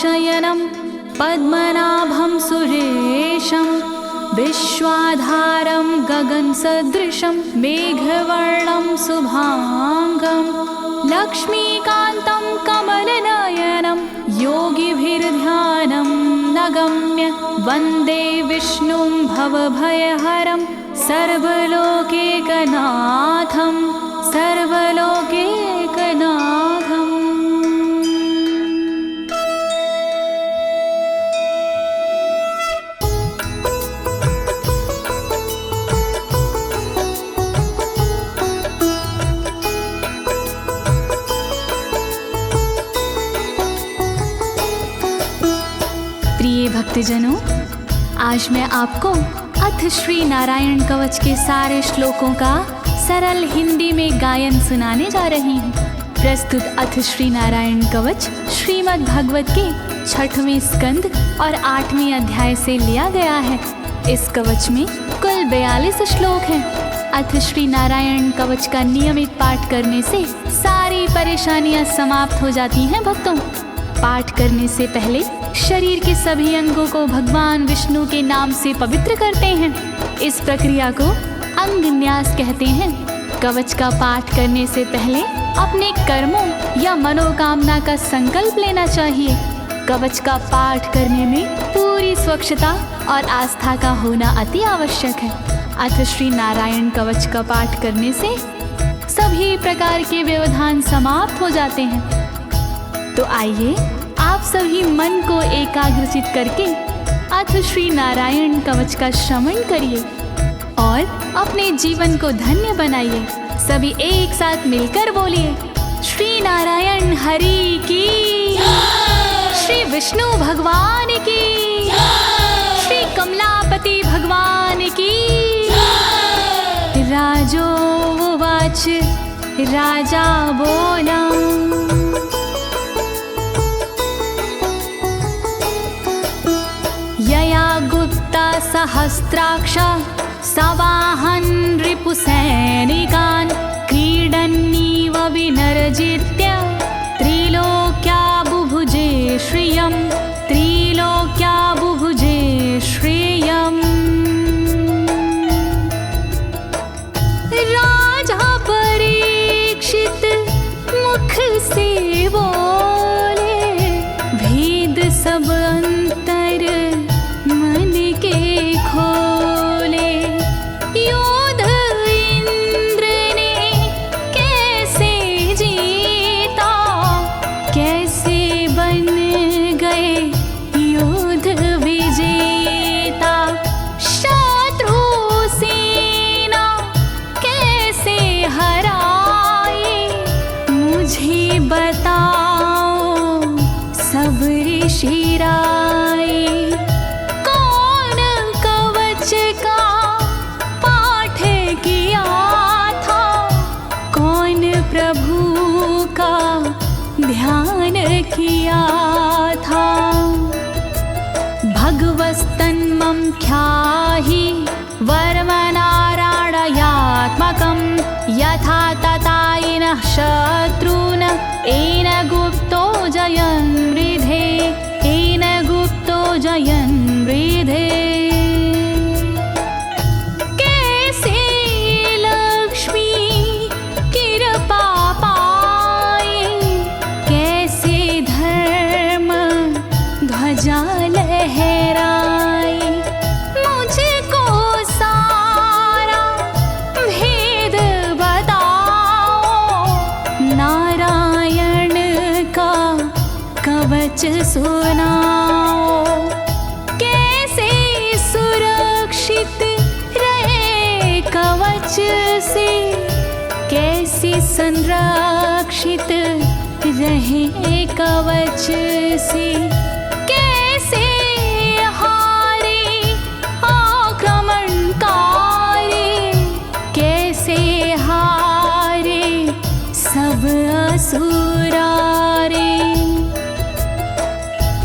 शयनं पद्मनाभं सुरेशं विश्वाधारं गगनसदृशं मेघवर्णं शुभांगं लक्ष्मीकान्तं कमलनयनं योगिभिर्ध्यानं नगम्य वन्दे विष्णुं भवभयहरं सर्वलोकैकनाथं सर्वलोकैकनाथम्। प्रिय भक्तजनों, आज मैं आपको अथ श्री नारायण कवच के सारे श्लोकों का सरल हिंदी में गायन सुनाने जा रही हूँ। प्रस्तुत अथ श्री नारायण कवच श्रीमद् भागवत के 6वें स्कंद और 8वें अध्याय से लिया गया है। इस कवच में कुल 42 श्लोक हैं। अथ श्री नारायण कवच का नियमित पाठ करने से सारी परेशानियां समाप्त हो जाती हैं। भक्तों, पाठ करने से पहले शरीर के सभी अंगों को भगवान विष्णु के नाम से पवित्र करते हैं। इस प्रक्रिया को अंग न्यास कहते हैं। कवच का पाठ करने से पहले अपने कर्मों या मनोकामना का संकल्प लेना चाहिए। कवच का पाठ करने में पूरी स्वच्छता और आस्था का होना अति आवश्यक है। अथ श्री नारायण कवच का पाठ करने से सभी प्रकार के व्यवधान समाप्त हो जाते हैं। तो आइए आप सभी मन को एकाग्रचित करके अथ श्री नारायण कवच का श्रवण करिए और अपने जीवन को धन्य बनाइए। सभी एक साथ मिलकर बोलिए, श्री नारायण हरि की, श्री विष्णु भगवान की, श्री कमलापति भगवान की। राजोवाच, राजा बोला, यया गुप्ता सहस्राक्ष सवाहन रिपुसैनिकान् क्रीडन्नीव विनर्जित्य त्रिलोक्या बुभुजे श्रियं, त्रिलोक्या बुभुजे श्रियम्। राजा परीक्षित मुख से बोले, भेद सब अंतर मन के खोले। योद्ध इंद्र ने कैसे जीता, कैसे बन गए योद्ध विजेता। शत्रु सेना कैसे हराए, मुझे बताओ सब ऋषि राय। कौन कवच का पाठ किया था, कौन प्रभु का ध्यान किया था। भगवस्तन्मं ख्याहि वर्मनारायणात्मकं यथा तथा येन शत्रून् येन गुप्तो जयन् मृधे, येन गुप्तो जयन् मृधे। कैसे लक्ष्मी कृपा पाए, कैसे धर्म ध्वजा लहराए। मुझको सारा भेद बताओ, नारायण का कवच सुनाओ। कैसे सुरक्षित रहे कवच से, कैसे संरक्षित रहे कवच से। कैसे हारे आक्रमणकारी, कैसे हारे सब असुरारे।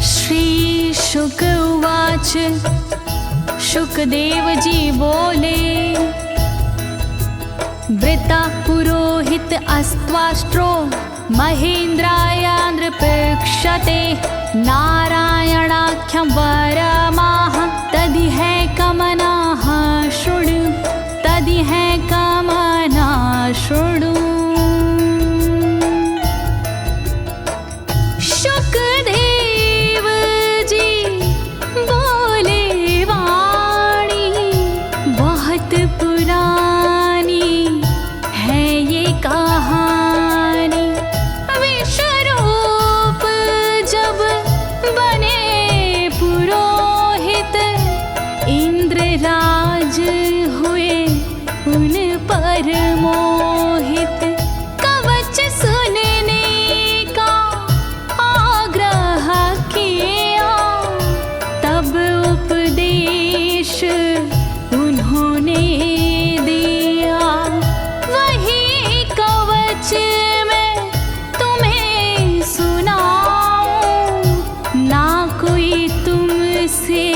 श्री शुक उवाच, शुकदेव जी बोले, वृता पुरोहित अस्त्वाष्ट्रो महेन्द्राय नृपक्षते नारायणाख्यं वरमाह तदिह कमनाः शृणु तदिह कमना शृणु। शुकदेव जी बोले वाणी बहुत पुरानी है ये कहानी। विश्वरूप जब बने पुरोहित इंद्रराज हुए उन पर मोहित। कवच सुनने का आग्रह किया तब उपदेश उन्होंने दिया। वही कवच मैं तुम्हें सुनाऊं ना कोई तुमसे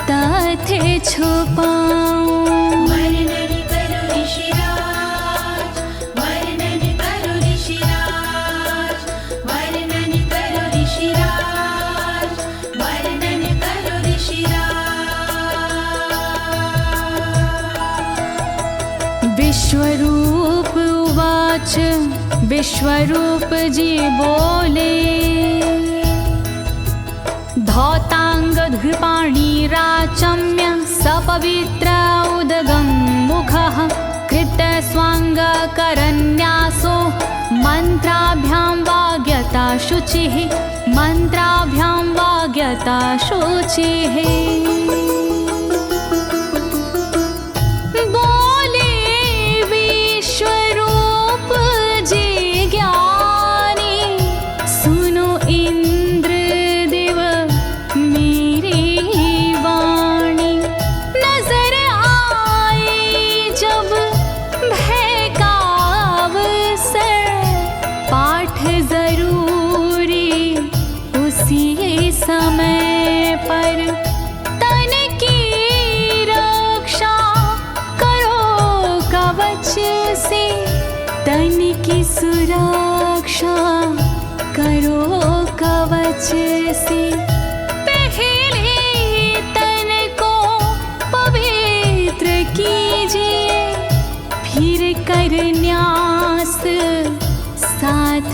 तथ्य छुपाऊं। वर्णन करो ऋषिराज, वर्णन करो ऋषिराज, वर्णन करो ऋषिराज, वर्णन करो ऋषिराज। विश्वरूप उवाच विश्वरूप जी बोले। धौताङ्गधृपाणिराचम्य सपवित्र उदगं मुखः कृतस्वाङ्गकरन्यासो मन्त्राभ्यां वाग्यता शुचिः मन्त्राभ्यां वाग्यता शुचिः। बोले विश्वरूप जी ज्ञानी सुनो इंद्रदेव मेरी वाणी। नजर आई जब भय का अवसर पाठ जरूरी उसी समय पर। तन की रक्षा करो कवच से तन की सुरक्षा करो कवच से। पहले तन को पवित्र कीजिए फिर कर न्यास साथ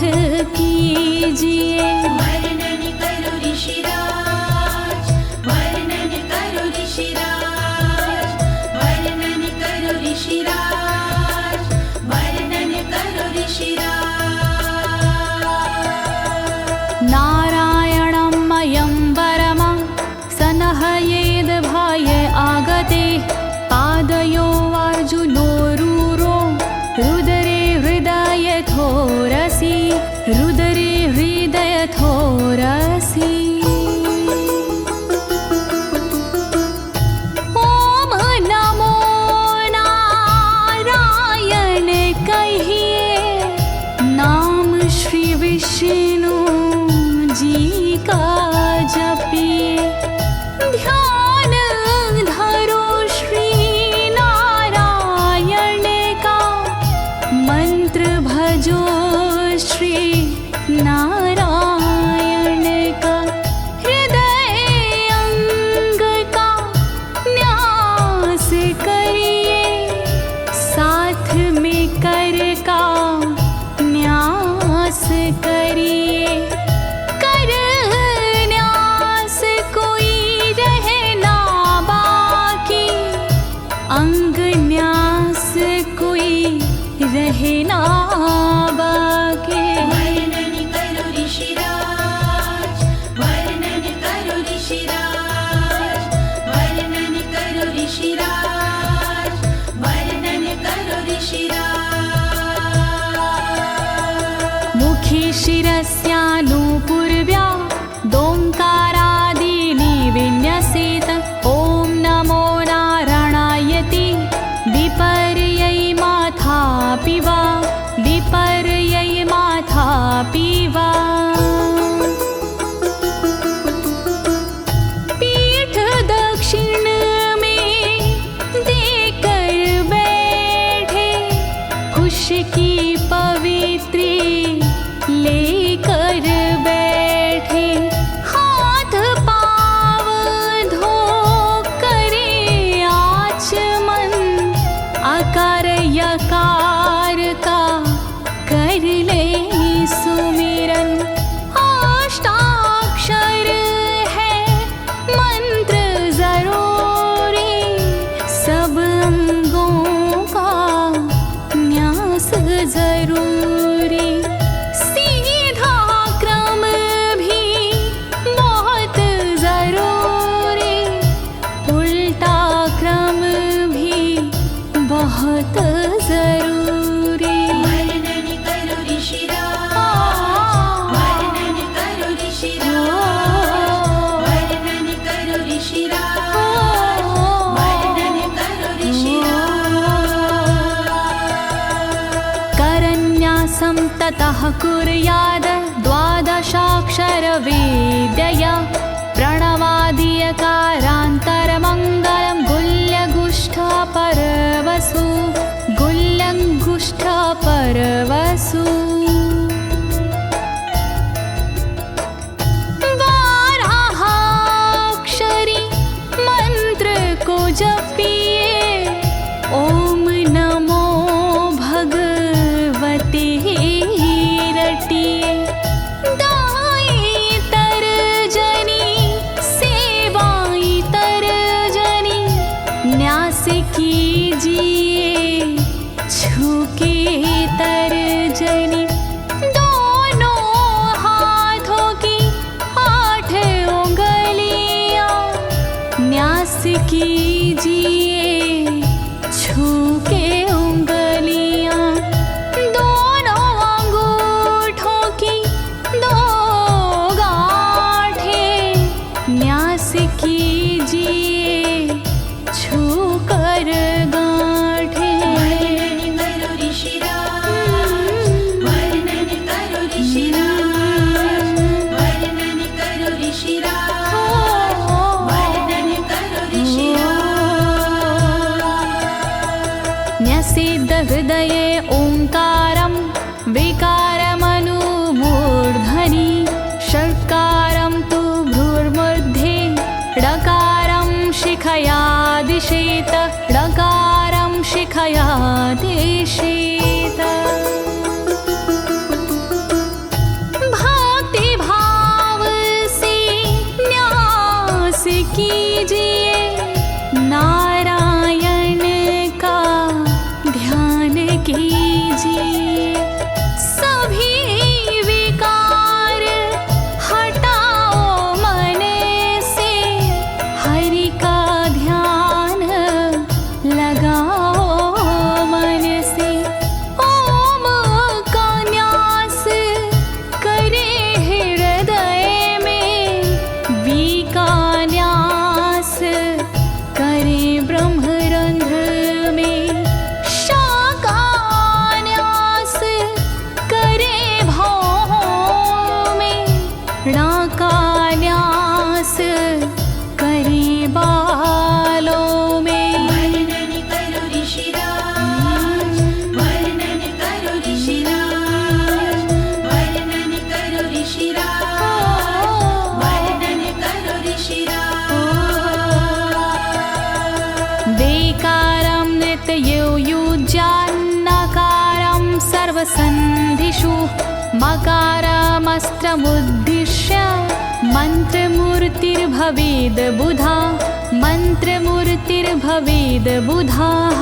कीजिए। वर्णन करो ऋषिराज, वर्णन करो ऋषिराज, वर्णन करो ऋषिराज, वर्णन करो ऋषिराज। नारायणं मयं वरमं सनहयेद भये आगते। पादयो अर्जुनोरूरो रुदरे हृदयथोरसि रुदरे हृदयथोरसि। ओम नमो नारायण कहिए नाम श्री विष्णु जी का जपिए। ध्यान धरो श्री नारायण का मंत्र भजो श्री नारायण का। हृदय अंग का न्यास करिए साथ में कर का न्यास करिए। कर न्यास कोई रहना बाकी अंग न्यास कोई रहना बाकी। वर्णन करो ऋषिराज, वर्णन करो ऋषिराज, वर्णन करो ऋषिराज, वर्णन करो ऋषिराज। मुखी शिरस्यानुपूर्व्या दोङ्कारादीनि विन्यसेत। ॐ नमो नारायणेति विपर्यै माथापि वा विपर्यै माथापि वा। पीठ दक्षिण में देकर बैठे खुश की पवित्री लेकर बैठे। ततः कुर्याद द्वादशाक्षरविद्यया प्रणवादियकारान्तरमङ्गलं गुल्यगुष्ठपरवसु गुल्यगुष्ठपरवसु बारहाक्षरी मंत्र को जपिए ओम नमो भगवते रटिए दाई तरजनी सेवाई तरजनी न्यास कीजिए छूके तरजनी दोनों हाथों की 8 उंगलियां न्यास कीजिए छूके उंगलियां दोनों अंगूठों की 2 गांठें न्यास कीजिए छूकर गांठें। वर्णन करो ऋषिराज, वर्णन करो ऋषिराज, वर्णन करो ऋषिराज, वर्णन करो ऋषिराज। न्यसेद हृदये ओंकारं विकारमनुमूर्धनि षट्कारं तु भ्रूर्मध्ये ड़कारं शिखया दिशेत ड़कारं शिखया दिशेत। भक्ति भाव से न्यास कीजिए नारायण का ध्यान कीजिए सभी विकार हटाओ मन से हरि का ध्यान लगाओ मन से ओम का न्यास करे हृदय में वी का न्यास करे ब्रह्मरंध्र में शा का न्यास करे भौहों में णा का न्यास करे बालों में। वर्णन करो ऋषिराज, वर्णन करो ऋषिराज, वर्णन करो ऋषिराज, वर्णन करो ऋषिराज। देकारं नित्ययुज्यान्नकारं सर्वसन्धिषु मकारमस्त्रमुद्दिश्य मन्त्रमूर्तिर्भवेद् बुधा मन्त्रमूर्तिर्भवेद् बुधाः।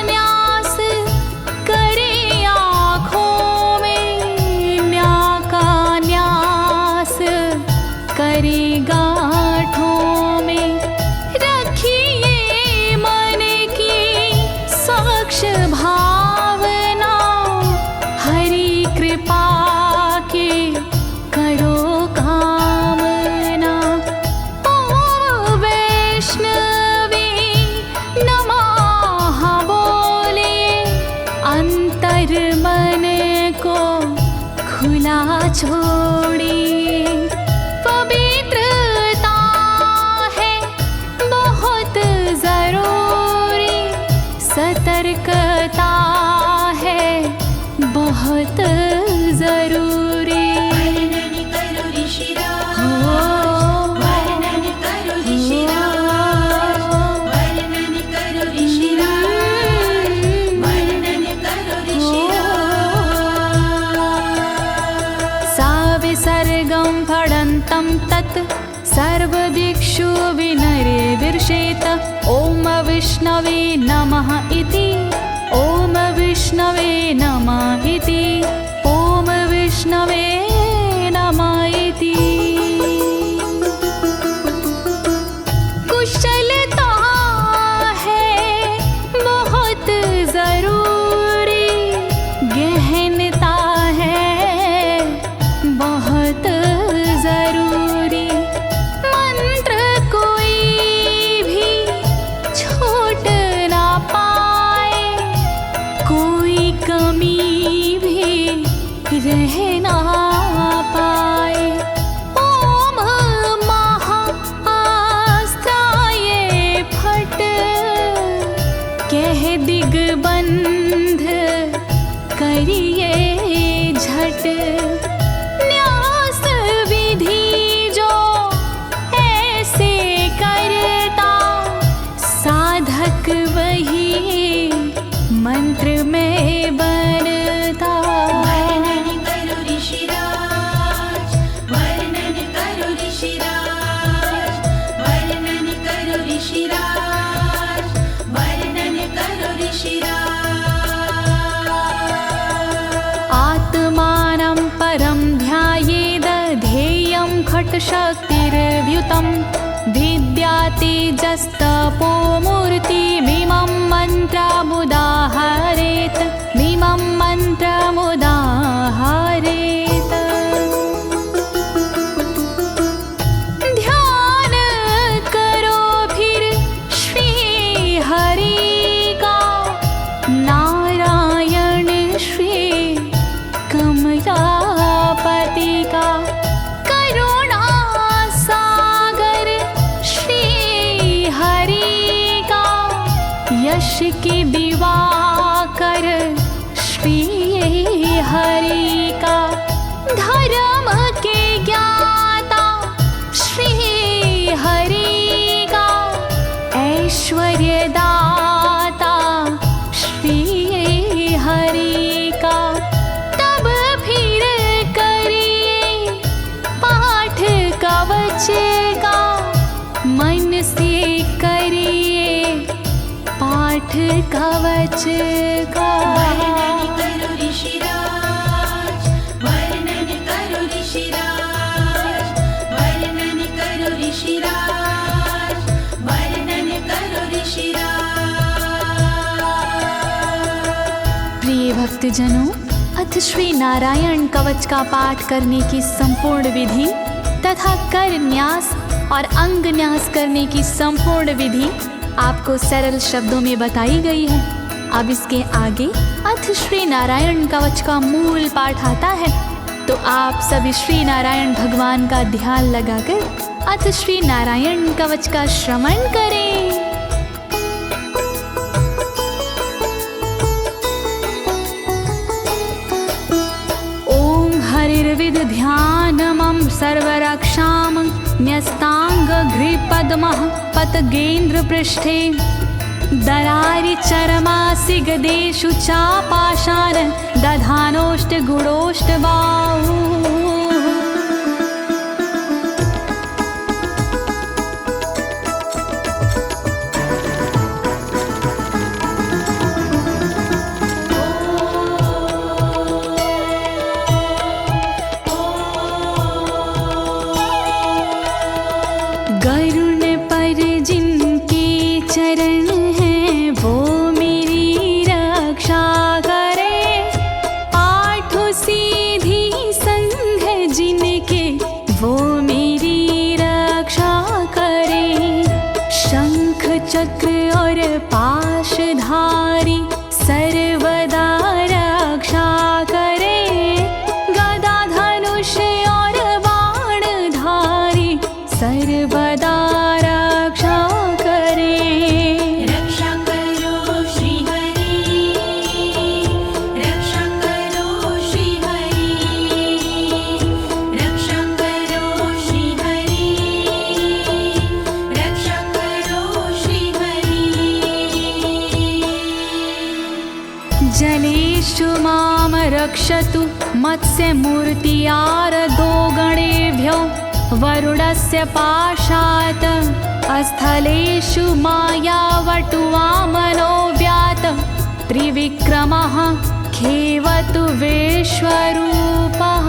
न्यास करे आँखों में न्या का न्यास करे गांठों में रखिए मन की साक्ष भावना हरि कृपा के करो कामना। ओम वैष्णवे नमः बोले अंतर मन को खुला छोड़िए पवित्रता है बहुत जरूरी सतर्कता है बहुत जरूरी। वर्णन करो ऋषिराज, वर्णन करो ऋषिराज, वर्णन करो ऋषिराज, वर्णन करो ऋषिराज। सा विसर्गं फडन्तं तत् सर्वदिक्षु विनिर्दिशेत ओम विष्णवे नमः इति ओम विष्णवे नमः इति ओम विष्णवे नमः इति। कुशलता है बहुत जरूरी गहनता है बहुत जरूरी मंत्र कोई भी छोड़ना कह ना पाए। ओम महाअस्त्राय फट, कह दिग्बंध करिए झट। न्यास विधि जो ऐसे करता, साधक वही मंत्र में बनता। वर्णन करो ऋषिराज, वर्णन करो ऋषिराज, वर्णन करो ऋषिराज, वर्णन करो ऋषिराज। आत्मानं परं ध्यायेद ध्येयं खट्शक्तिर्व्युतं। विद्या तेजस्तपो मूर्तिमिमं मन्त्रमुदाहरेत्, मिमं मन्त्रमुदाहरेत्। ध्यान करो फिर श्री हरि का, नारायण श्री कमलापति का। करुणा सागर श्री हरि का, यश के दिवाकर श्री हरि का। धर्म के ज्ञाता श्री हरि का, ऐश्वर्य दाता श्री हरि का। तब फिर करिए पाठ कवच का, मन से करिए पाठ कवच का। वर्णन करो ऋषिराज, वर्णन करो ऋषिराज, वर्णन करो ऋषिराज, वर्णन करो ऋषिराज। प्रिय भक्तजनों, अथ श्री नारायण कवच का पाठ करने की संपूर्ण विधि तथा कर न्यास और अंग न्यास करने की संपूर्ण विधि आपको सरल शब्दों में बताई गई है। अब इसके आगे अथ श्री नारायण कवच का मूल पाठ आता है, तो आप सभी श्री नारायण भगवान का ध्यान लगाकर अथ श्री नारायण कवच का श्रवण करें। ओम हरिर्विद ध्यानमं सर्वरक्षां न्यस्ताङ्घ्रिपद्मः पतगेन्द्र पृष्ठे। दरारि चरमासि गदेषु चापाशान दधानोष्ट गुणोष्ट बाहु। गरुण पर जिनके चरण हैं वो मेरी रक्षा करे। आठों सीधी संग जिनके वो मेरी रक्षा करे। शंख चक्र और पाशधारी सर्वदा रक्षा करे। गदा धनुष और बाणधारी सर्वदा रक्षा करे। रक्षा करो श्री हरि, रक्षा करो श्री हरि, रक्षा करो श्री हरि, रक्षा करो श्री हरि। जलेषु मां रक्षतु मत्स्यमूर्तियारदो गणेभ्यो। वरुणस्य पाशात् स्थलेषु मायावटुवामनो व्यात। त्रिविक्रमः खेवतु विश्वरूपः।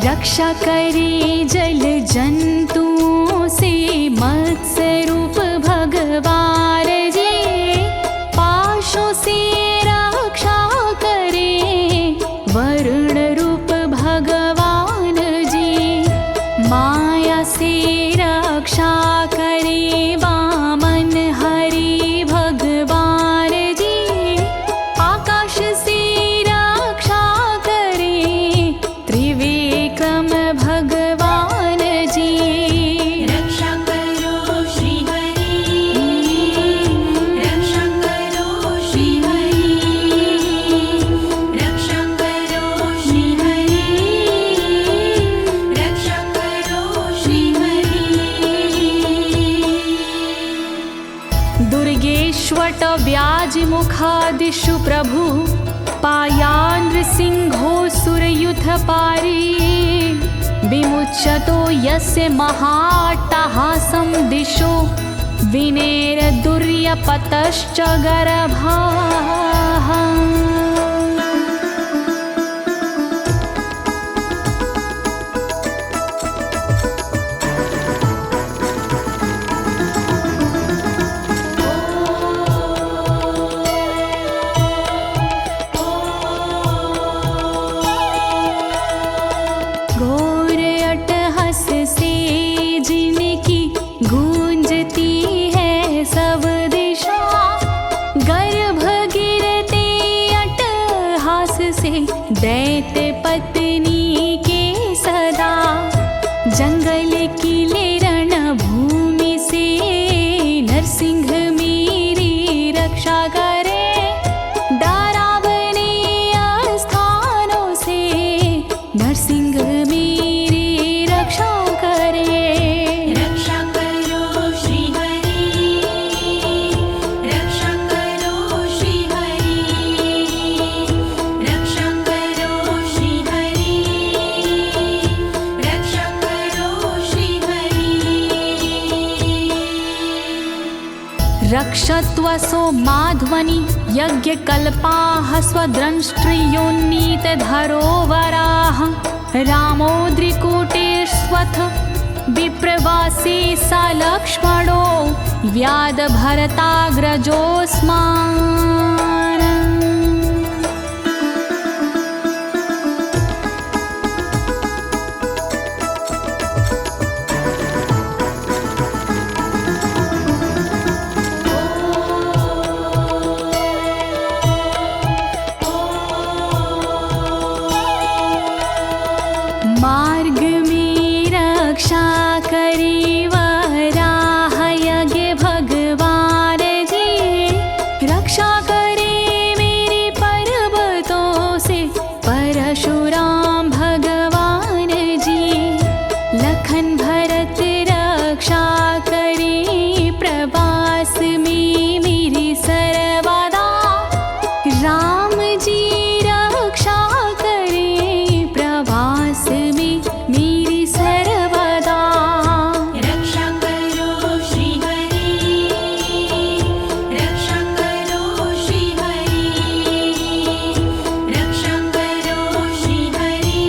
रक्षा करे जल जंतुओं से मत्स्य रूप भगवान जी। पाशों से चतुर्मुखादिषु प्रभु पायानृसिंहोऽसुरयुथपारी विमुच्यतो यस्य महाट्टहासं दिशो विनेरदुर्यपतश्च गर्भाः। दैत्य पत्नी के सदा जंगल किले रणभूमि से नरसिंह मेरी रक्षा करे। डरावने स्थानों से नरसिंह मेरी रक्षा करे। रक्षा करो श्री हरि, रक्षा करो श्री हरि, रक्षा करो श्री हरि, रक्षा करो श्री हरि। रक्षत्वसो माध्वनि यज्ञकल्पाः स्वद्रंष्ट्रियोन्नीत धरोवराः रामोद्रिकूटेष्वथ विप्रवासी स लक्ष्मणो व्याधभरताग्रजोऽस्मान्। मार्ग में रक्षा करी वराह यज्ञ भगवान जी, रक्षा करे मेरे पर्वतों से परशुराम भगवान जी। लखन भरत रक्षा करे प्रवास में मेरी सर्वदा, राम जी रक्षा करे प्रवास में मेरी सर्वदा। रक्षा करो श्री हरि, रक्षा करो श्री हरि, रक्षा करो श्री हरि,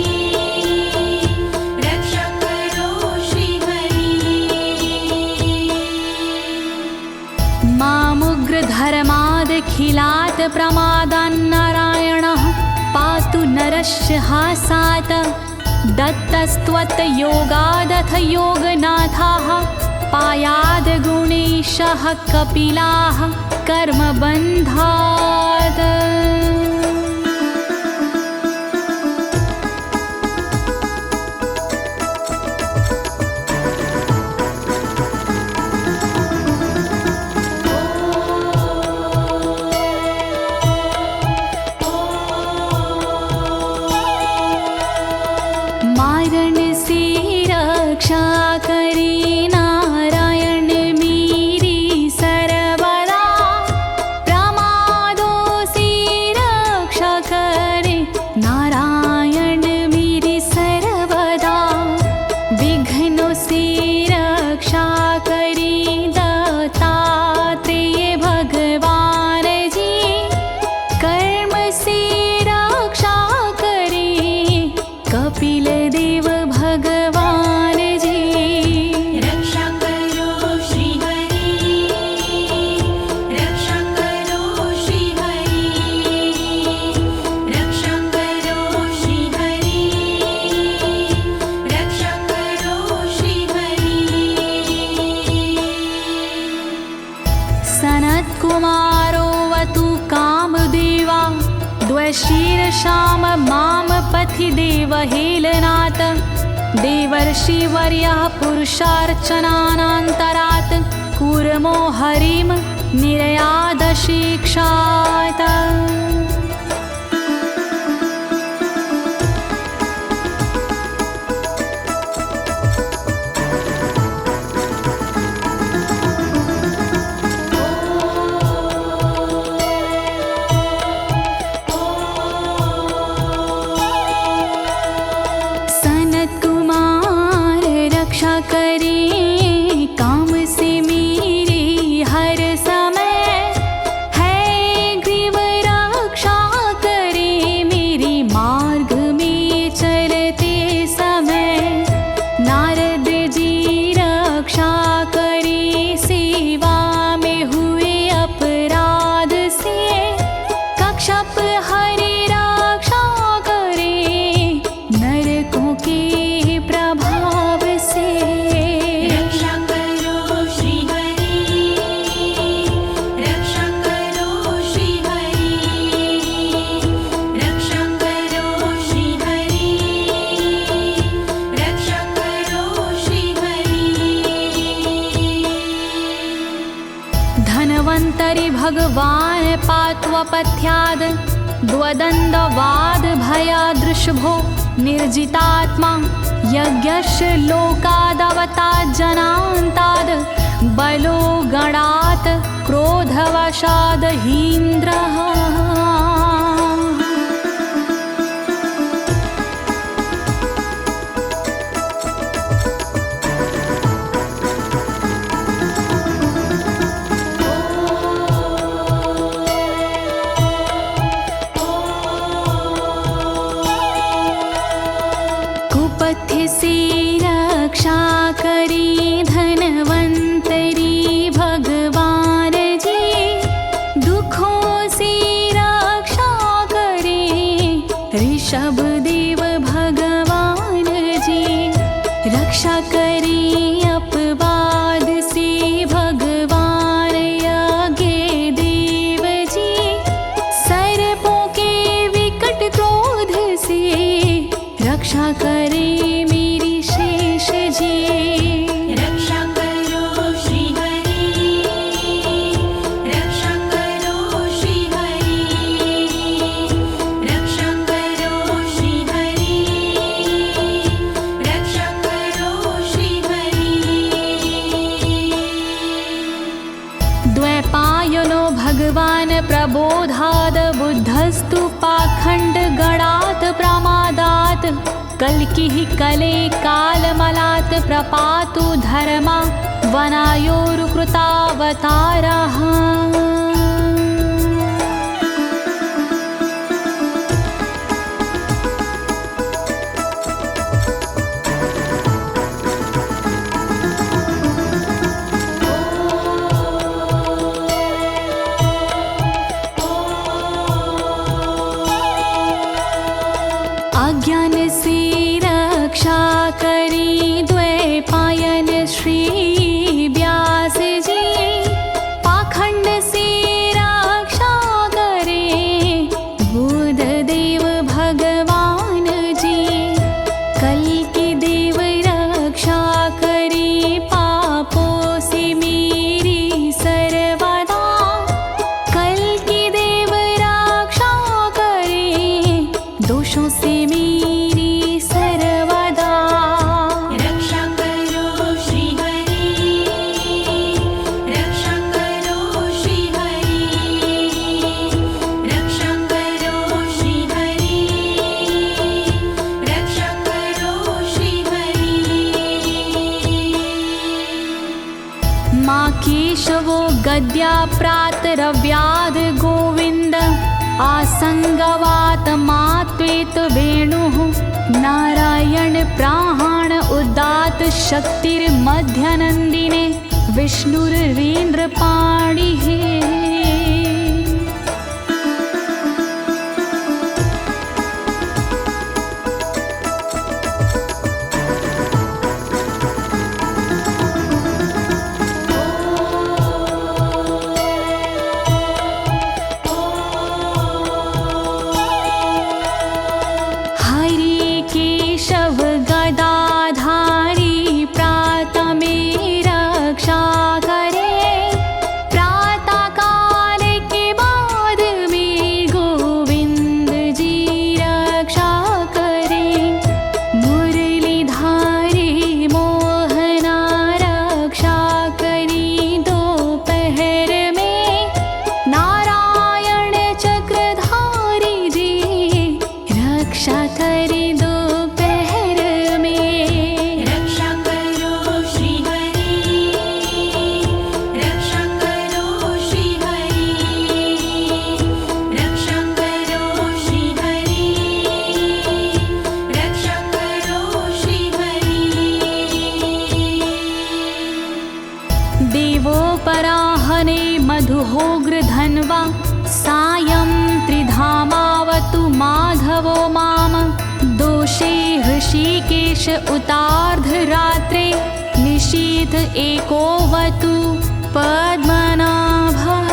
रक्षा करो श्री हरि। मामुग्रधर्मादखिलात् प्रमादान्नारायणः पातु नरस्य हासात्। दत्तस्त्वत्योगादथ योगनाथाः पायाद् गुणेशः कपिलाः कर्मबन्धात्। मारण से रक्षा करे नारायण मेरी सर्वदा, प्रमादों से रक्षा करे नारायण मेरी सर्वदा। विघ्नों से रक्षा करे दत्तात्रेय भगवान जी, कर्म से रक्षा करे कपिल देव भगवान जी। रक्षा करो श्री हरि, रक्षा करो श्री हरि, रक्षा करो श्री हरि, रक्षा करो श्री हरि। सनत्कुमारोऽवतु कामदेवा द्वशीर्षाम माम पथि देवहेलनात्। देवर्षिवर्यः पुरुषार्चनानन्तरात् कूर्मो हरिं निर्यादशिक्षात्। भगवान् पात्वपथ्याद् द्वदण्डवाद भयादृशभो निर्जितात्मा यज्ञस्य लोकादवतात् जनान्ताद् बलो गणात् क्रोधवशाद् हीन्द्रः। कुपथ्य से रक्षा करी धनवंतरी भगवान जी, दुखों से रक्षा करे ऋषभ देव भगवान जी। रक्षा करे अपवाद से भगवान यज्ञ देव जी, सर्पों के विकट क्रोध से रक्षा करे मेरी शेष जी। रक्षा करो श्री हरि, रक्षा करो श्री हरि, रक्षा करो श्री हरि, रक्षा करो श्री हरि। द्वैपायनो भगवान् प्रबोधाद् बुद्धस्तु पाखण्ड गणात् प्रमादात् कल्किः कले कालमलात् प्रपातु धर्मा वनायोरुकृतावतारः। अज्ञान से रक्षा करी द्वैपायन श्री व्यास जी, पाखंड से रक्षा करे बुध देव भगवान जी। कल्कि देव रक्षा करी पापों से मेरी सर्वदा, कल्कि देव रक्षा करे दोषों से मेरी सर्वदा। रक्षा करो श्री हरि, रक्षा करो श्री हरि, रक्षा करो श्री हरि, रक्षा करो श्री हरि। माँ केशवो गद्या प्रातरव्याद गोविन्द, आसंगवात मात्वेत वेणुः नारायण प्राण उदात शक्तिर्मध्यनन्दिने विष्णुरेन्द्रपाणिः। हरि केशव गदाधारी प्रातमे रक्षा करे, प्रातः काल के बाद में गोविंद जी रक्षा करे। मुरलीधारी मोहना रक्षा करी दोपहर में, नारायण चक्रधारी जी रक्षा करे दोपहर में। रक्षा करो श्री हरि, रक्षा करो श्री हरि, रक्षा करो श्री हरि, रक्षा करो श्री हरि। देवोपराहने मधुहोग्र धन्वा, सायं त्रिधामावतु माधवो माम। दोषे ऋषिकेश उतार्धरात्रे, निशीथ एकोवतु पद्मनाभः।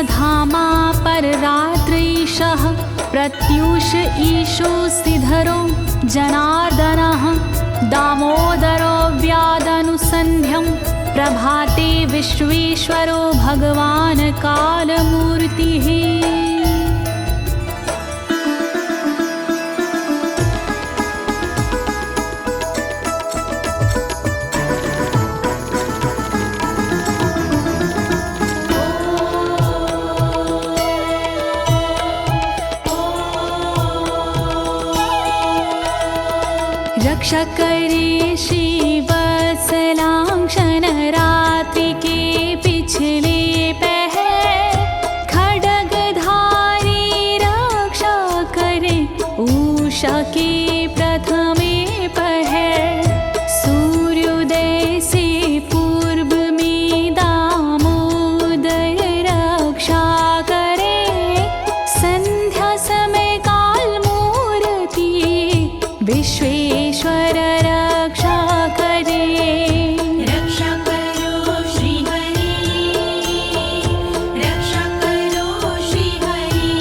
धामा पर रात्रीशः प्रत्यूष ईशो सिधरो जनार्दनः दामोदरो व्यादनुसन्ध्यं प्रभाते विश्वेश्वरो भगवान् कालमूर्तिः। रक्षकरे श्रीवत्सलांक्षण रात्रि के पिछले पहर खड्गधारी रक्षा करे उषा के प्रथमे पहर सूर्योदय से पूर्व में दामोदर रक्षा करे संध्या समय काल मूर्ति विश्वेश्वर रक्षा करे। रक्षा करो श्री हरि, रक्षा करो श्री हरि,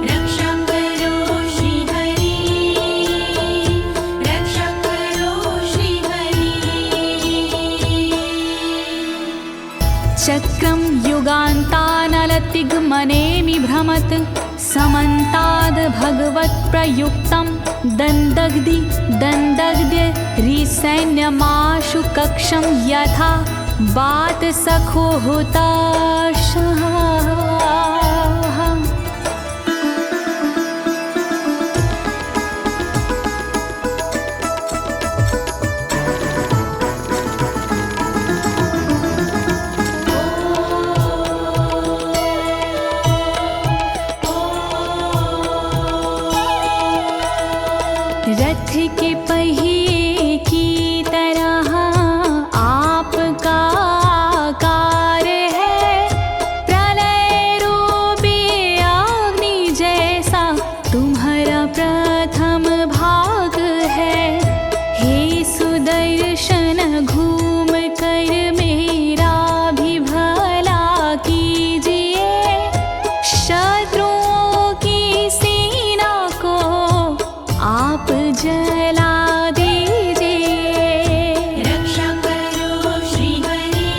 रक्षा करो श्री हरि, रक्षा करो श्री हरि। चक्रं युगान्तानलतिग्मनेमि भ्रमत् समन्ताद् भगवत्प्रयुक्तं दन्दग्ध्य रिसैन्यमाशु कक्षं यथा वातसखो हुताशः। रथ के पहिए की तरह आपका आकार है, प्रलय रूपी अग्नि जैसा तुम्हारा प्रथम भाग है। हे सुदर्शन घूम कर मेरा भी भला कीजिए, शत्रुओं की सेना को आप जला दीजिए। रक्षा करो श्री हरि,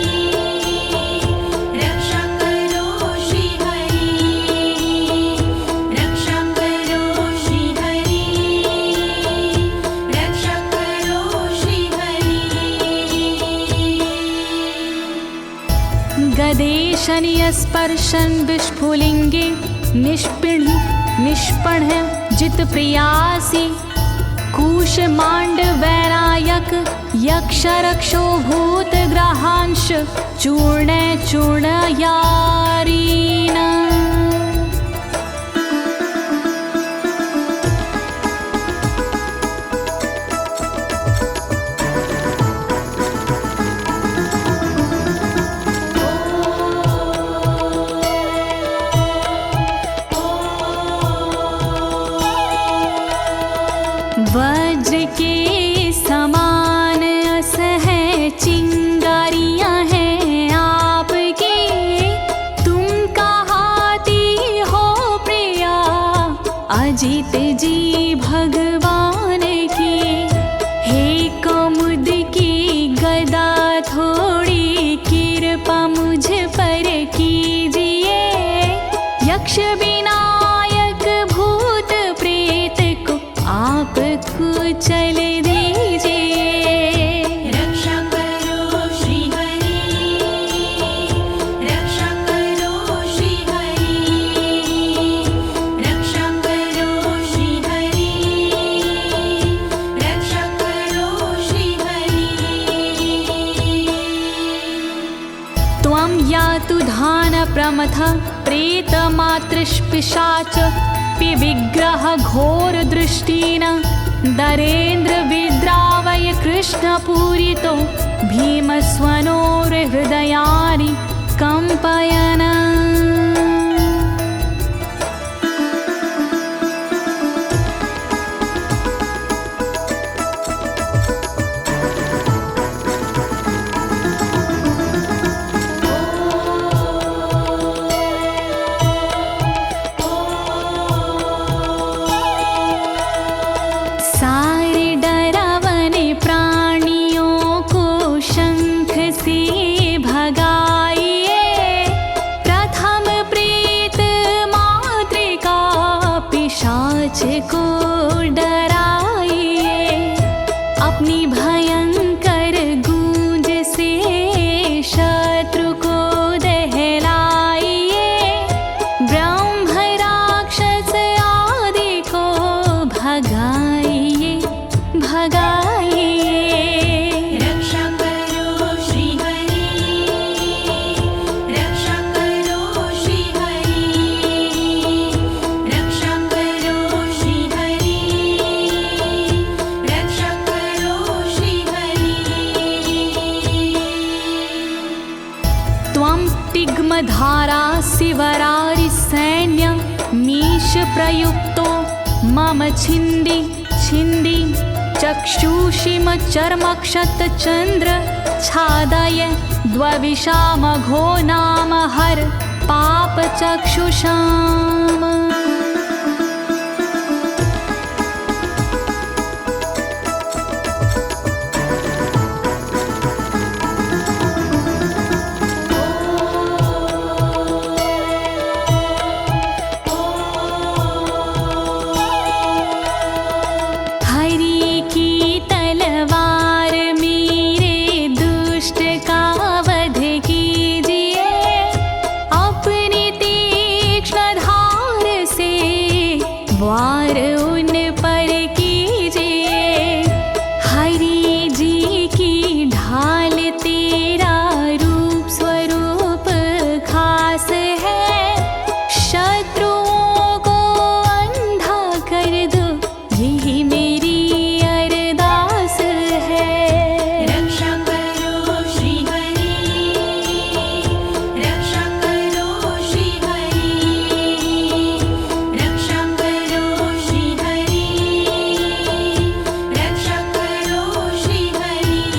रक्षा करो श्री हरि, रक्षा करो श्री हरि, रक्षा करो श्री हरि। गदेशनीय स्पर्शन विस्फुलिंगे निष्पण जित प्रियासी कुशमांड वैरायक यक्ष रक्षो भूत ग्रहांश चूर्ण चूर्णयारीन। वज्र के समान असह चिंगारियां हैं आपकी, तुम कहाती हो प्रिया अजित जी भगवान की। हे कमुद की गदा थोड़ी कृपा मुझ पर कीजिए, यक्ष विनायक भूत प्रेत को आप कुचल दीजिए। रक्षा करो श्री हरि, रक्षा करो श्री हरि, रक्षा करो श्री हरि, रक्षा करो श्री हरि। त्वं यातु धान प्रमथ प्रेत मातृपिशाच विग्रह घोर दृष्टिन दरेन्द्र विद्रावय कृष्ण पूरितो भीमस्वनोर हृदयानि कंपयन। को डराइए, अपनी भयंकर गूंज से शत्रु को दहलाइए, ब्रह्म राक्षस आदि को भगाइए भगाइए। रक्षा करो श्री हरि, रक्षा करो श्री हरि, रक्षा करो श्री हरि, रक्षा करो श्री हरि। त्वं तिग्मधारा शिवरारि सैन्य मीश प्रयुक्तो मम छिन्दी छिन्दी चक्षुषीम चर्मक्षत चंद्र छादय द्वविषामघो नाम हर पाप चक्षुषाम। हरि की तलवार मेरे दुष्ट का वध कीजिए, अपनी तीक्ष्ण धार से वार उन पर कीजिए। हरि जी की ढाल तेरा रूप स्वरूप खास है, शत्रुओं को अंधा कर दो यही मेरी अरदास है। रक्षा करो श्री हरि, रक्षा करो श्री हरि, रक्षा करो श्री हरि, रक्षा करो श्री हरि।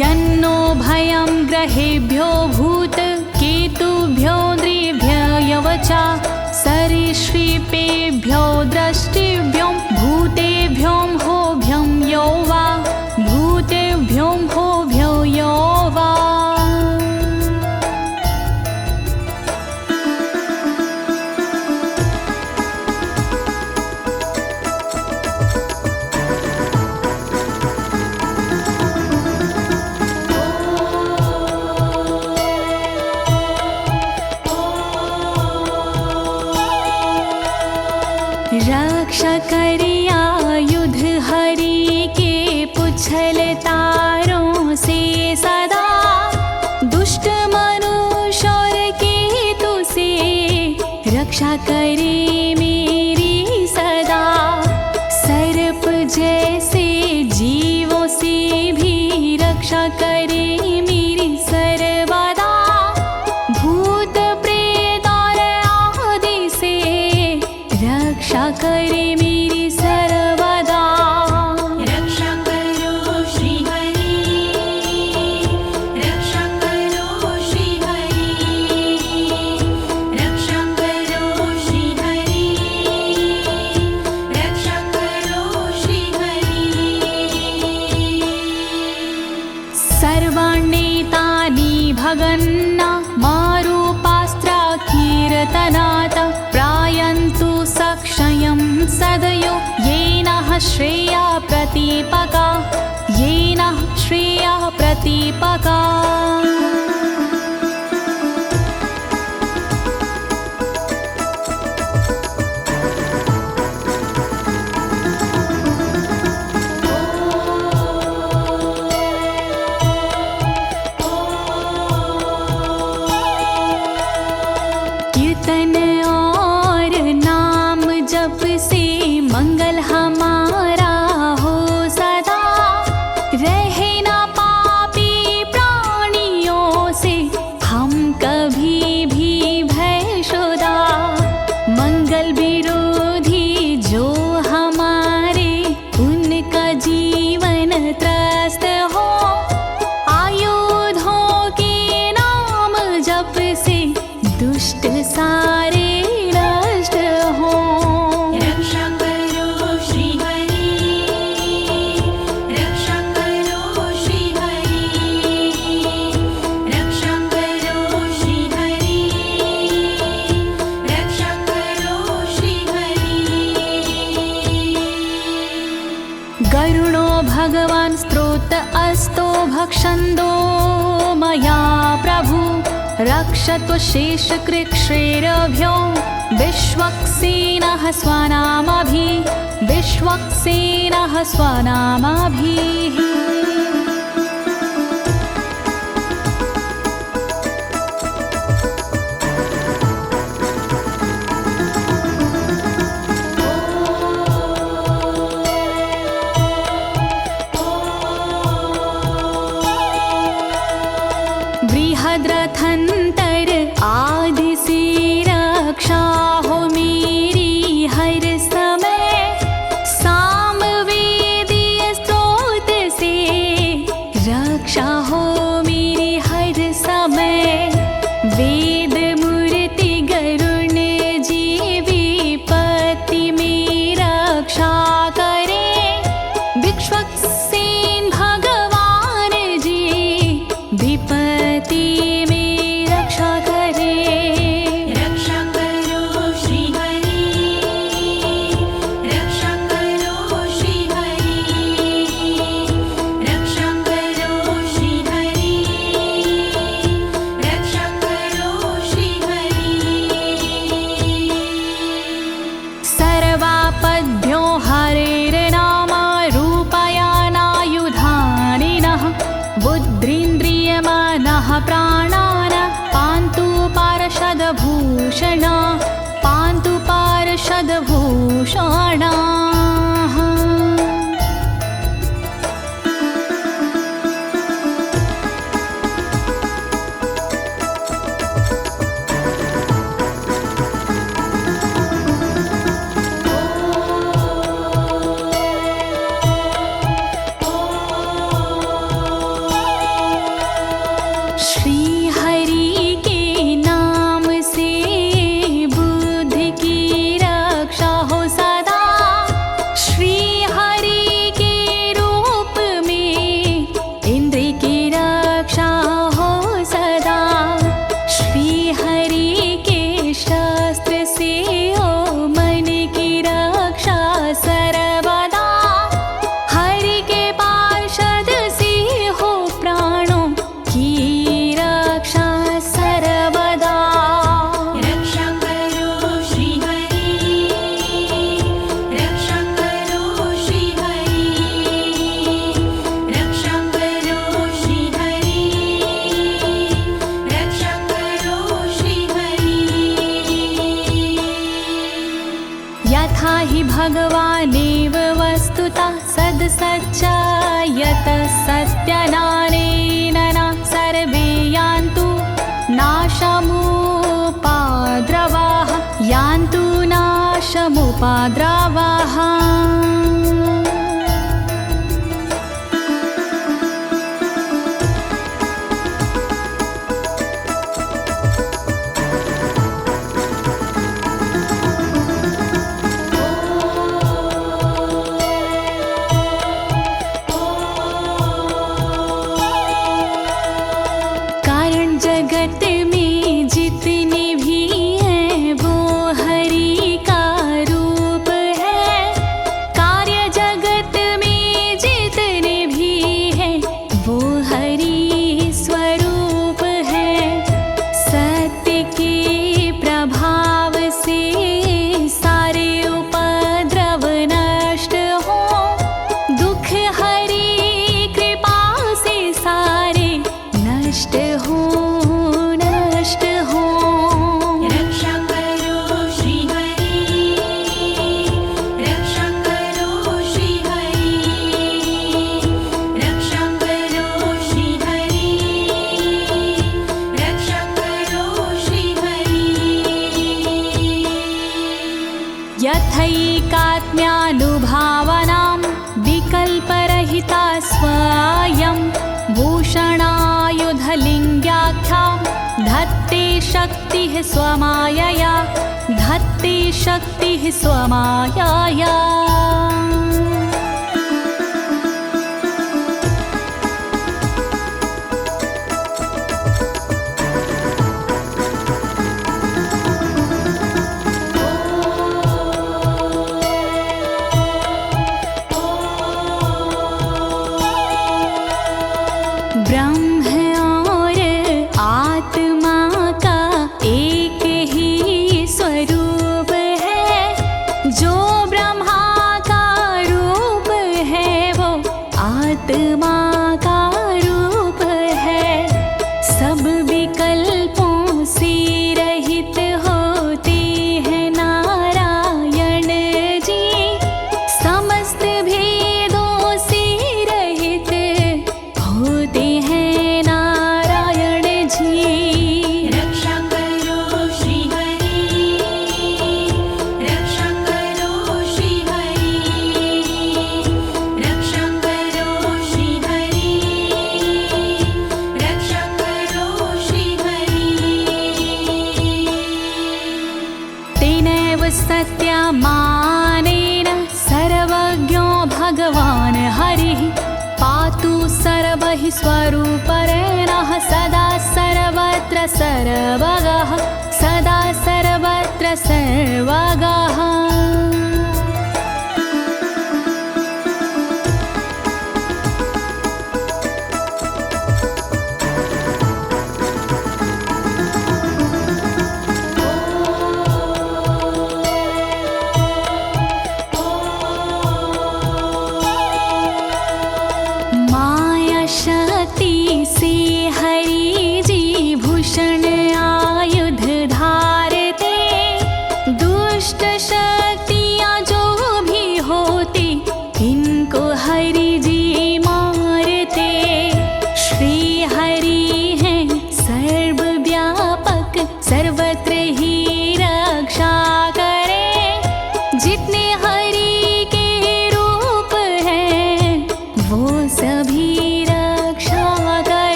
यन्नो भयं ग्रहेभ्यो भूत केतुभ्यो नृभ्ययवचा सरीसृपेभ्यो दृष्टिभ्यो भूतेभ्यो होभ्यं यो वा भूतेभ्यो होभ्यो यो वा। रक्षा करिया युद्ध हरि के पुच्छल तारों से सदा, दुष्ट मनुष्य और केतु से रक्षा करे मेरी सदा। सर्प जैसे जीवों से भी रक्षा करे मेरी सर्वदा, भूत प्रेत और आदि से रक्षा करे मेरी सर्वदा। रक्षा करो श्री हरि, रक्षा करो श्री हरि, रक्षा करो श्री हरि, रक्षा करो श्री हरि। सर्वाण्येतानि भगन्ना मारूपास्त्रा कीर्तनात् प्रायन्तु सक्षयं सदयो येन श्रेया प्रतीपका येन श्रेया प्रतीपका। कीर्तन और नाम जप से मंगल हमारा हो सदा, रहे ना पापी प्राणियों से हम कभी भी भयशुदा। मंगल विरोधी जो हमारे उनका जीवन त्रस्त हो, आयुधों के नाम जप से दुष्ट सारे नष्ट हो। रक्षा भगवान् स्त्रोत अस्तो भक्षन्दो मया प्रभु रक्षत्व शेषकृच्छ्रेरभ्यो विश्वक्सेनः स्वनामाभिः बृहद्रथन्तर आदि से रक्षा हो मेरी हर समय सामवेदीय स्त्रोत से रक्षा हो मेरी हर समय वेद मूर्ति गरुण जी विपत्ति में रक्षा करे विश्वक्सेन भगवान जी विपत्ति में रक्षा करे रक्षा करो श्री हरि रक्षा करो श्री हरि रक्षा करो श्री हरि रक्षा करो श्री हरि सर्वापद्भ्यो हरेर्नामा रूपायानायुधानिनः बुद्धिन्द्रियमानः प्राणान् पान्तु पार्षदभूषणाः श्री हरि के नाम से बुद्धि की रक्षा हो सदा श्री हरि के रूप में इंद्रिय की रक्षा हो सदा श्री हरि के शस्त्र से हो मन की रक्षा सर्वदा हरि के पार्षद से हो प्राणों की रक्षा सर्वदा रक्षा करो श्री हरि रक्षा करो श्री हरि रक्षा करो श्री हरि रक्षा करो श्री हरि यथा हि भगवानेव वस्तुतः सद्सच्चायतः सत्यनानेन न सर्वे यान्तु नाशमुपाद्रवाः यान्तु नाशमुपाद्रवाः कारण जगत में जितने भी हैं वो हरि का रूप है कार्य जगत में जितने भी हैं वो हरि स्वरूप है सत्य के प्रभाव से सारे उपद्रव नष्ट हो दुख हरि कृपा से सारे नष्ट हो रक्षा करो श्री हरि रक्षा करो श्री हरि रक्षा करो श्री हरि रक्षा करो श्री हरि यथैकात्म्यानुभावनां विकल्परहिता स्वयं भूषणायुधलिङ्ग्याख्या धत्ते शक्तिः स्वमायया धत्ते शक्तिः स्वमायया स्वरूपरेणः सदा सर्वत्र सर्वगः सदा सर्वत्र सर्वगः।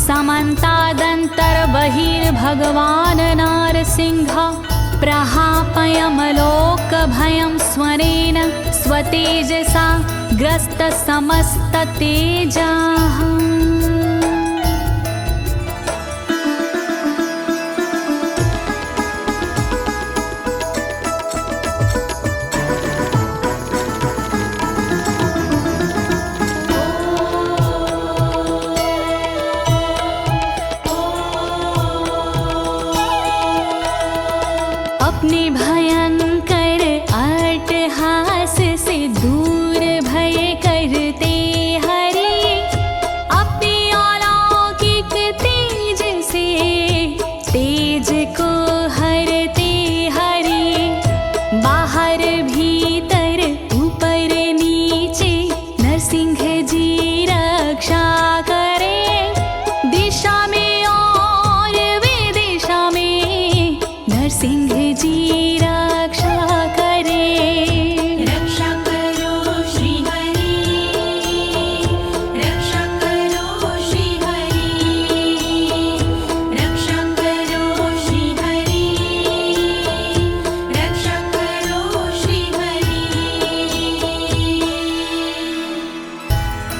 समन्तादन्तर्बहिर्भगवान् नारसिंहः प्रहापयमलोकभयं स्वरेण स्वतेजसा ग्रस्तसमस्ततेजाः। अपने भयंकर अट्टहास से दूर भय करते हरि अपने अलौकिक तेज से तेज को हरते हरि बाहर भीतर ऊपर नीचे नरसिंह जी रक्षा करे दिशा में और विदिशा में नरसिंह जी रक्षा करे। रक्षा करो श्री हरि रक्षा करो श्री हरि रक्षा करो श्री हरि रक्षा करो श्री हरि।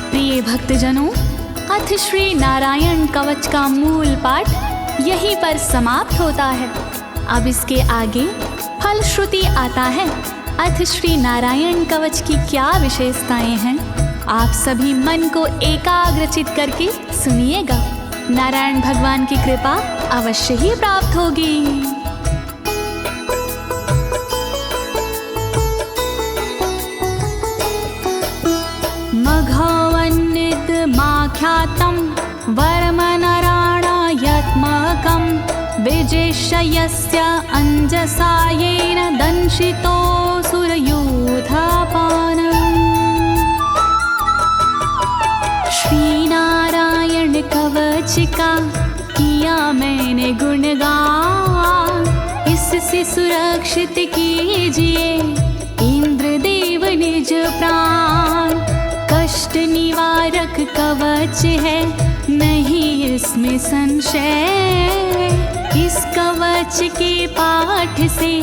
प्रिय भक्तजनों, अथ श्री नारायण कवच का मूल पाठ यहीं पर समाप्त होता है। अब इसके आगे फलश्रुति आता है। अथ श्री नारायण कवच की क्या विशेषताएं हैं, आप सभी मन को एकाग्रचित करके सुनिएगा। नारायण भगवान की कृपा अवश्य ही प्राप्त होगी। मघवन्नित माख्यातं वर्मनराणायत्मकं विजेशयस्य अंजसायेन दंशितोऽसुरयूथपानम्। श्री नारायण कवच का किया मैंने गुणगान, इससे सुरक्षित कीजिए इंद्रदेव निज प्राण। कष्ट निवारक कवच है नहीं इसमें संशय, इस कवच के पाठ से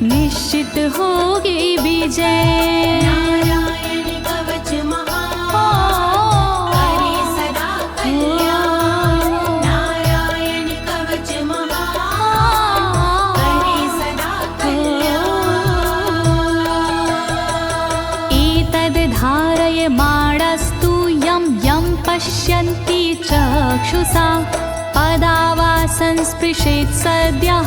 निश्चित होगी विजय। नारायण कवच महान करे सदा कल्याण नारायण कवच महान करे सदा कल्याण। एतद् धारयमाणस्तु यं यं पश्यन्ति चक्षुषा पदा वा संस्पृशेत् सद्यः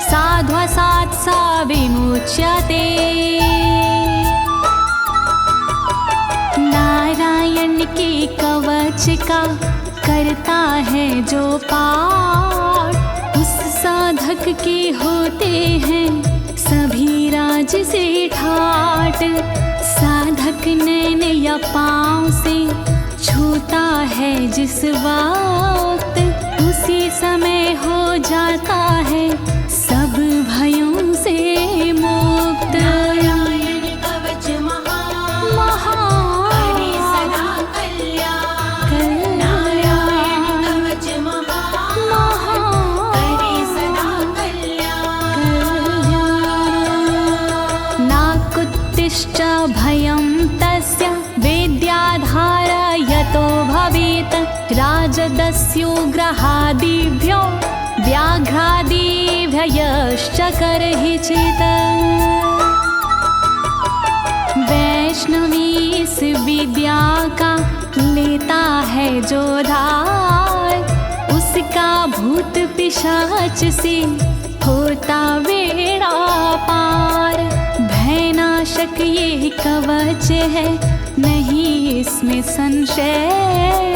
साध्वसात् सा विमुच्यते। नारायण के कवच का करता है जो पाठ, उस साधक के होते हैं सभी राज से ठाट। साधक नैन या पाँव से छूता है जिस वक्त, उसी समय हो जाता है सब भयों से मुक्त। मत्स्योग्रहादिभ्यो व्याघ्रादिभ्यश्च करहि चित्। वैष्णवी इस विद्या का लेता है जो धार, उसका भूत पिशाच से होता बेड़ा पार। भयनाशक ये कवच है, नहीं इसमें संशय,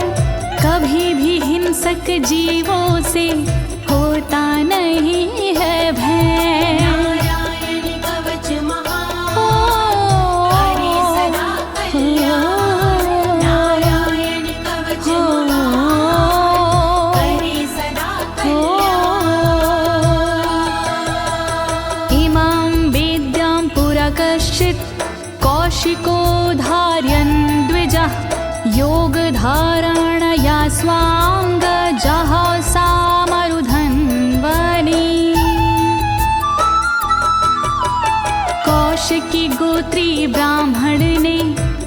कभी भी हिंसक जीवों से होता नहीं है भय। नारायण कवच महान, करे सदा कल्याण। नारायण कवच महान, करे सदा कल्याण। इमां विद्यां पुरा कश्चित् कौशिको धारयन् द्विजः, योगधारणया स्वाङ्गजः सामरुधन्वने। कौशिकी गोत्री ब्राह्मण ने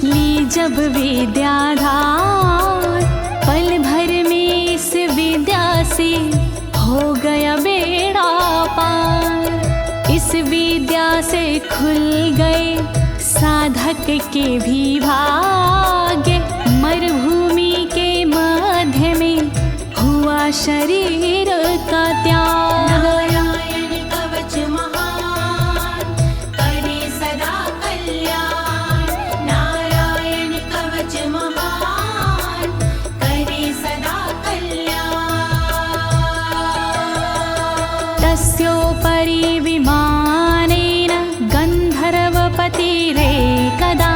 ली जब विद्याधार, पल भर में इस विद्या से हो गया बेड़ा पार। इस विद्या से खुल गए साधक के भी भाग्य, मरुभूमि के मध्य में हुआ शरीर का त्याग। नारायण कवच महान, करे सदा कल्याण। नारायण कवच महान, करे सदा कल्याण। तस्योपरि विमानेन गन्धर्वपतिरेकदा,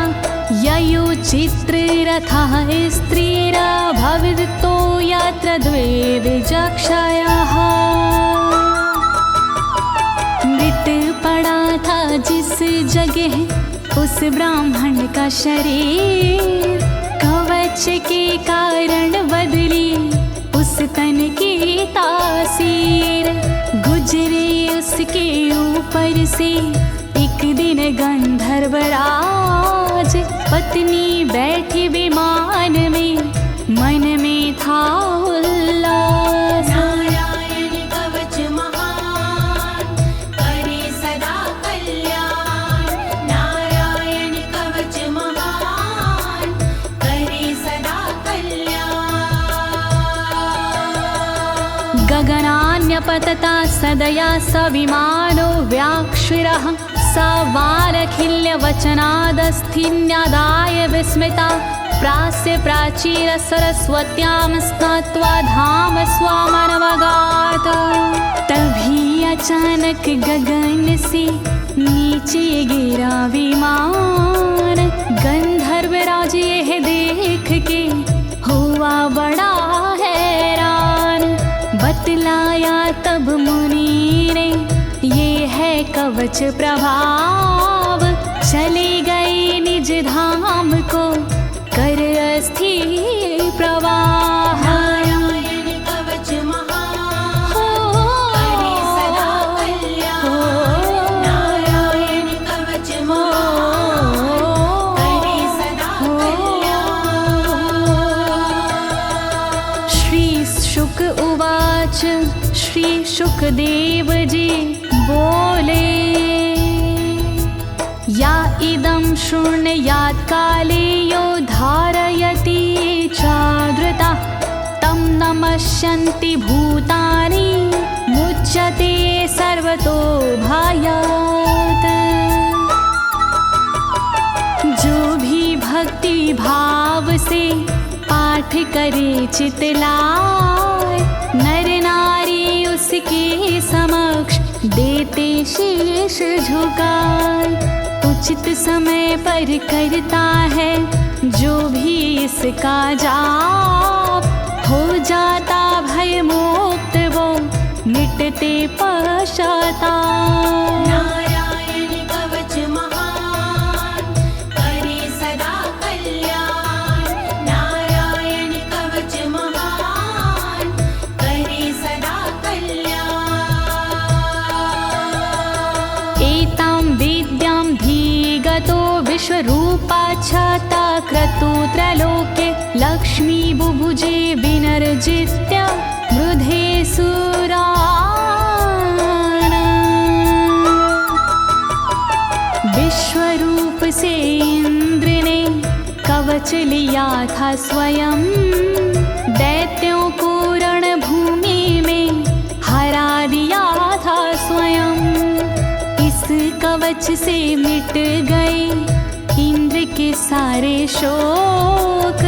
ययुचित्ररथः स्त्रीरभवितो यत्र द्वे विचक्षयः। मृत पड़ा था जिस जगह उस ब्राह्मण का शरीर, कवच के कारण बदली उस तन की तासीर। गुजरे उसके ऊपर से एक दिन गंधर्वराज, पत्नी बैठी विमान में, मन में था उल्लास। नारायण कवच महान, करे सदा कल्याण। नारायण कवच महान, करे सदा कल्याण। गगनान्यपतता सदया स विमानो व्याक्षिरः, स वालखिल्यवचनादस्थिन्यादाय विस्मिता, प्रास्य प्राचीर सरस्वत्यां स्नात्वा धाम स्वामनवगात। तभी अचानक गगन से नीचे गिरा विमान, गंधर्वराज यह देख के हुआ बड़ा हैरान। बतलाया तब मुनि ने, ये है कवच प्रभाव, चले गए निज धाम को कर अस्थिर प्रवाह। नारायण कवच महान, करे सदा कल्याण। नारायण कवच महान, करे सदा कल्याण। श्री शुक उवाच, श्री शुकदेव जी बोले, या इदं शृणुयात् काले यो धारयति चादृता, तं नमस्यन्ति भूतानि मुच्यते सर्वतो भयात्। जो भी भक्ति भाव से पाठ करे चितलाय, नर नारी उसके समक्ष देते शीश झुकाए। उचित समय पर करता है जो भी इसका जाप, हो जाता भय मुक्त वो मिटते पश्चाताप। नारायण कवच महान, करे सदा कल्याण। नारायण कवच महान, करे सदा कल्याण। एतां विद्यां धीगतो विश्वरूपाच्छता क्रतु त्रलोके, लक्ष्मी बुभुजे विनर्जित्य मृधे सुराना। विश्वरूप से इंद्र ने कवच लिया था स्वयं, दैत्यों को रणभूमि में हरा दिया था स्वयं। इस कवच से मिट गए इंद्र के सारे शोक,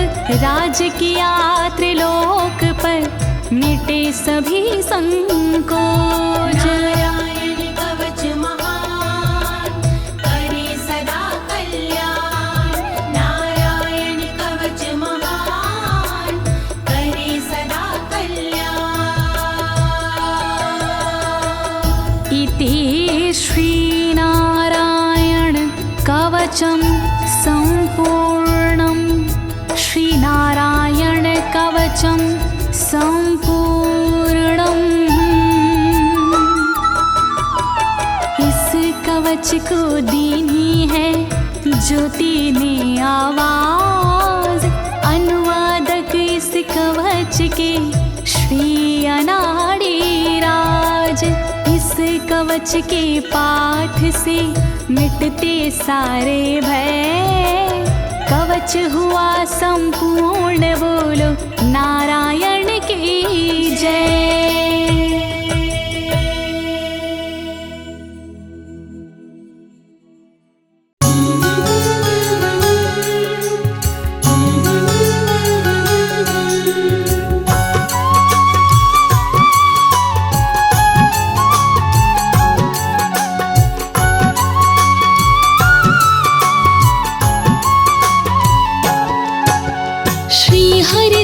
राज किया त्रिलोक पर मिटे सभी संकोच। नारायण कवच महान करे सदा कल्याण, नारायण कवच महान करे सदा कल्याण। इति श्रीनारायण कवचं सम्पूर्णं, श्रीनारायण कवचं सम्पूर्णम्। इस कवच को दीनी है ज्योति ने आवाज, अनुवादक इस कवच के श्री अनाड़ी राज। इस कवच के पाठ से मिटते सारे भय, कवच हुआ संपूर्ण, बोलो नारायण की जय।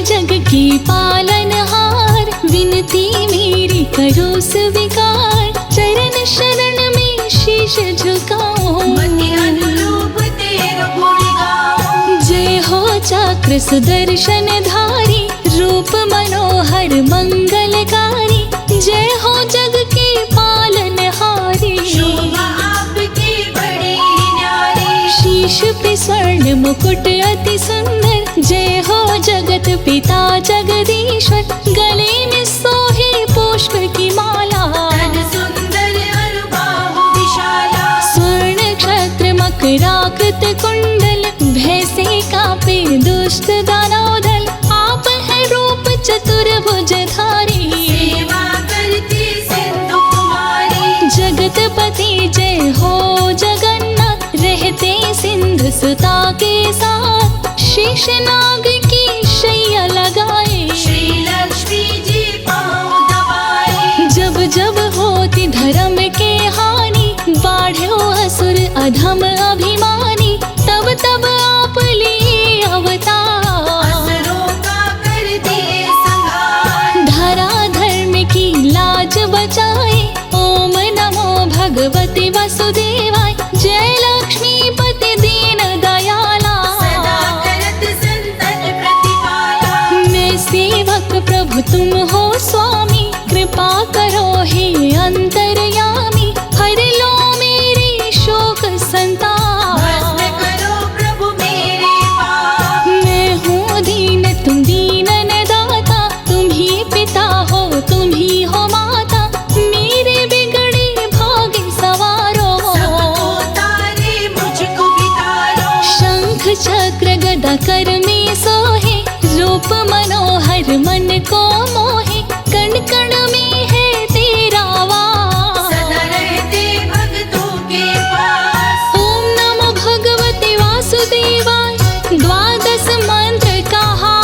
जग के पालनहार, विनती मेरी करो स्वीकार, चरण शरण में शीश झुकाओ, मति अनुरूप तेरो गुण गाओ। जय हो चक्र सुदर्शन धारी, रूप मनोहर मंगलकारी, जय हो जग के पालनहारी। शोभा आपकी बड़ी न्यारी, शीश पे स्वर्ण मुकुट अति सुंदर, जय हो जगत पिता जगदीश्वर, गले में सोहे पुष्प की माला, तन सुंदर अरु बाहु विशाला। स्वर्ण क्षत्र मकराकृत कुंडल, भय से कांपे दुष्ट दानव दल, आप है रूप चतुर्भुजधारी, सेवा करती सिंधु कुमारी। जगतपति जय हो जगन्नाथ, रहते सिंधु सुता के साथ, शेषनाग की शैया लगाए, श्री लक्ष्मी जी पाँव दबाए। जब जब होती धर्म के हानि, बाढ़ो असुर अधम अभिमानी, तब तब आप लिए अवतार, असुरों का कर दिए संहार। धरा धर्म की लाज बचाए, ओम नमो भगवते वसुदेवाय, जय लक्ष्मीपति दीन दयाला, सदा करत संतन प्रतिपाला। मैं सेवक प्रभु तुम हो स्वामी, कृपा करो हे अंतर्यामी, हर लो मेरे शोक संताप, भस्म करो प्रभु मेरे पाप। मैं हूँ दीन तुम दीनन दाता, तुम ही पिता हो तुम ही हो माता, मेरे बिगड़े भाग्य सवारो, सबको तारे मुझको भी तारो। शंख चक्र गदा कर में सोहे, रूप मनोहर मन को मोहे, कण कण में है तेरा वास, सदा रहते भक्तों के पास। ओम नमो भगवते वासुदेवाय, द्वादश मंत्र कहा,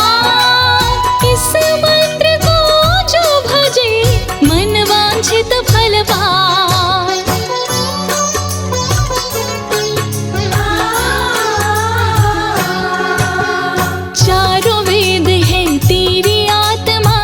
इस मंत्र को जो भजे मन वांछित फल पाए। चारों वेद है तेरी आत्मा,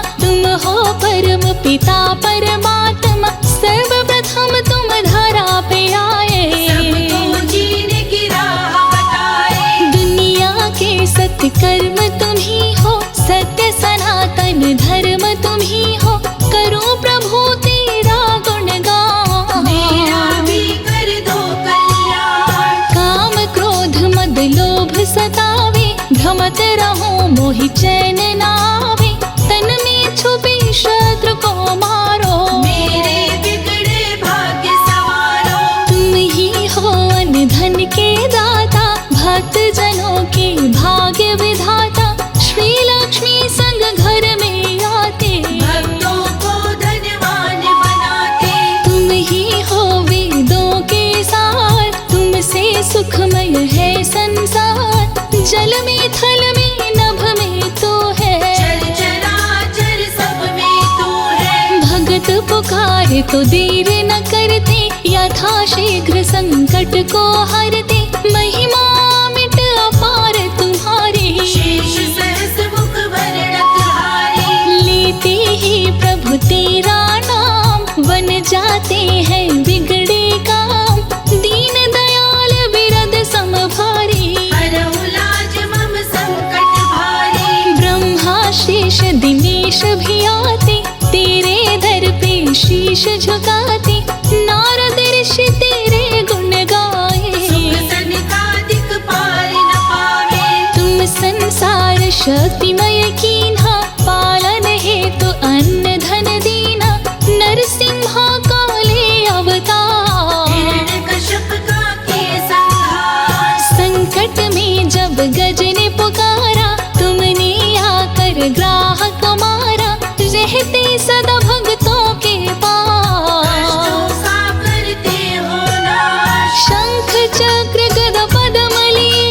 पुकारे तो देर न करते, यथाशीघ्र संकट को हरते। महिमा मिट अपार तुम्हारी, शेष सहस्र मुख वर्णक हारे। लेते ही प्रभु तेरा नाम, बन जाते हैं बिगड़े काम। दीन दयाल बिरद समभारी, हरहु लाज मम संकट भारी। ब्रह्मा शेष दिनेश भी आते, तेरे दर पे शीश झुकाते। नारद ऋषि तेरे गुण गाए, सुख सनकादिक पार न पावे। तुम संसार शक्तिमय कीन्हा, पालन हेतु अन्न धन दीना। नरसिंहा काले अवतार, हिरण्यकश्यप का के संहार। संकट में जब गज ने पुकारा, तुमने आकर ग्राहक मारा। रहते सदा भक्तों के पास, कष्टों का करते हो नाश। शंख चक्र गदा पद्म लिए,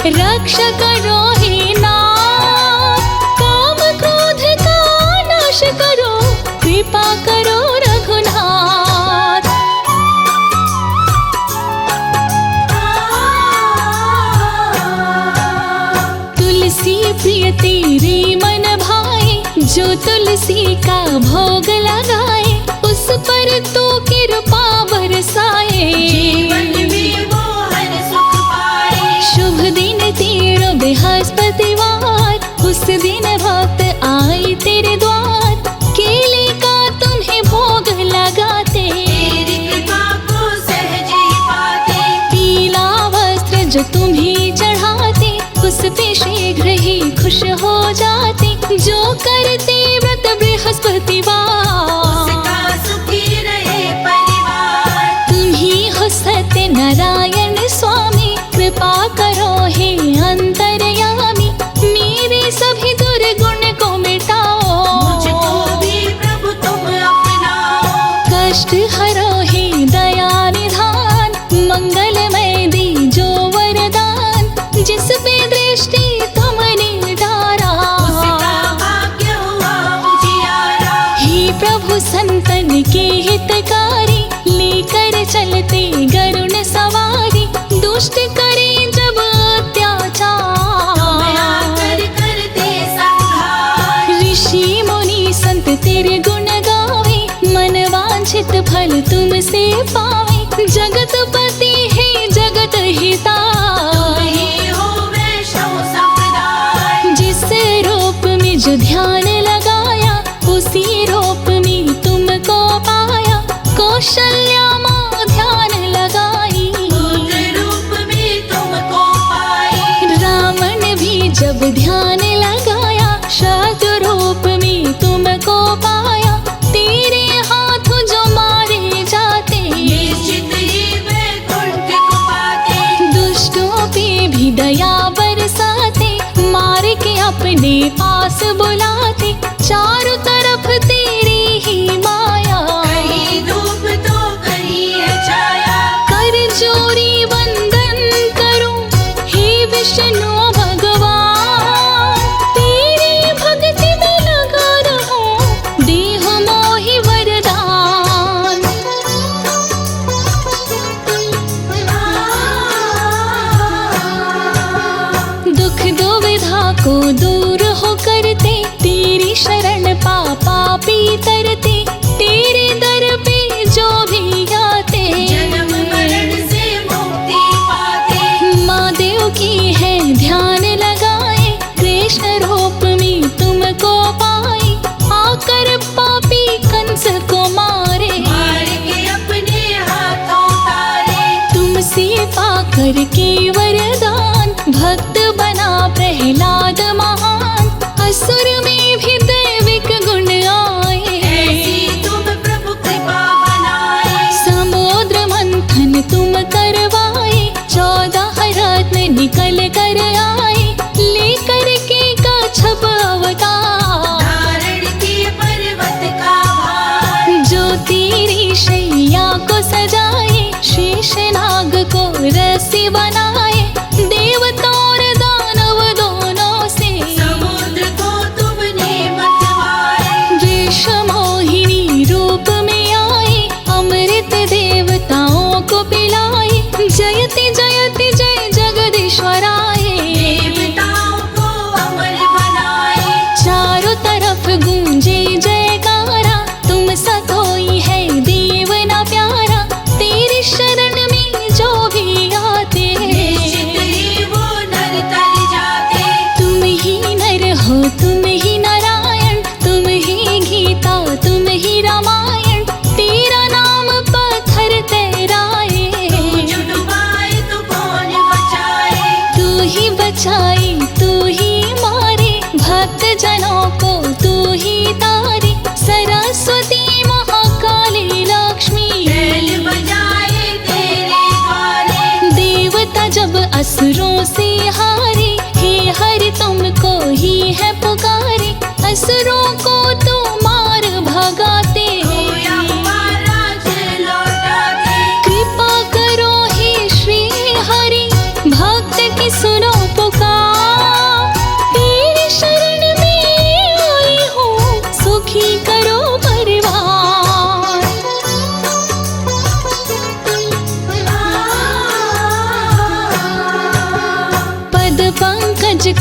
रक्षा करो हे नाथ। काम क्रोध का नाश करो, कृपा करो रघुनाथ। तुलसी प्रिय तेरे मन भाए, जो तुलसी का भोग लगाए। उस पर तो कृपा बरसाए, जीवन में वो हर सुख पाए। शुभ दिन तेरो बृहस्पतिवार, उस दिन भक्त आए तेरे द्वार। केले का तुम्हें भोग लगाते, तेरी कृपा को सहज ही पाते। पीला वस्त्र जो तुम्हें चढ़ाते, उस पे शीघ्र ही खुश हो जाते। जो करते व्रत बृहस्पतिवार, उसका सुखी रहे परिवार। तुम ही हो सत्य नारायण स्वामी, कृपा करो हे अंतर्यामी। मेरे सभी दुर्गुण को मिटाओ, मुझको भी प्रभु तुम अपनाओ। कष्ट हरो हे दया निधान। मंगलमय दीजो वरदान, जिस पे दृष्टि तुमने डारा। उसका भाग्य हुआ उजियारा। हे प्रभु संतन के हितकारी, लेकर चलते गरुण सवारी। दुष्ट करे जब अत्याचार, कर करते संहार। ऋषि मुनि संत तेरे गुण गावे। मन वांछित फल तुमसे पावे, जगतपति है जगत हिता। तुम हो वैष्णव संप्रदाय। जिस रूप में जो ध्यान लगाया, उसी रूप में तुमको पाया। कौशल्या माँ ध्यान लगाई, पुत्र रूप में तुमको पाई। रावण भी जब ध्यान लगाया, शत्रु रूप में तुमको पाया। तेरे हाथों जो मारे जाते, निश्चित ही वैकुंठ को पाते। दुष्टों पे भी दया बरसाते। मार के अपने पास बुलाते, चारों तरफ तेरी ही माया। कहीं धूप तो कहीं है छाया। कर जोड़ी वंदन करूं हे विष्णु भगवान। तेरी भक्ति में लगा रहूं, देह मोहि वरदान। दुख दुविधा को दूर हो करते, तेरी शरण पापी तरते। तेरे दर पे जो भी आते, जन्म मरण से मुक्ति पाते। माँ देव की है ध्यान लगाए, कृष्ण रूप में तुमको पाए। आकर पापी कंस को मारे, मार के अपने हाथों तारे। तुमसे पाकर के वरदान, भक्त बना प्रहलाद महान। असुर में भी दैविक गुण आए, ऐसी तुम प्रभु कृपा बनाए। समुद्र मंथन तुम करवाए। 14 रत्न निकल कर आए, लेकर के कच्छप अवतार। धारण किए पर्वत का भार। जो तेरी शैया को सजाए, शेषनाग को रस्सी बनाए। देवता और दानव दोनों से, समुद्र को तुमने मतवाए। वृषमोहिनी रूप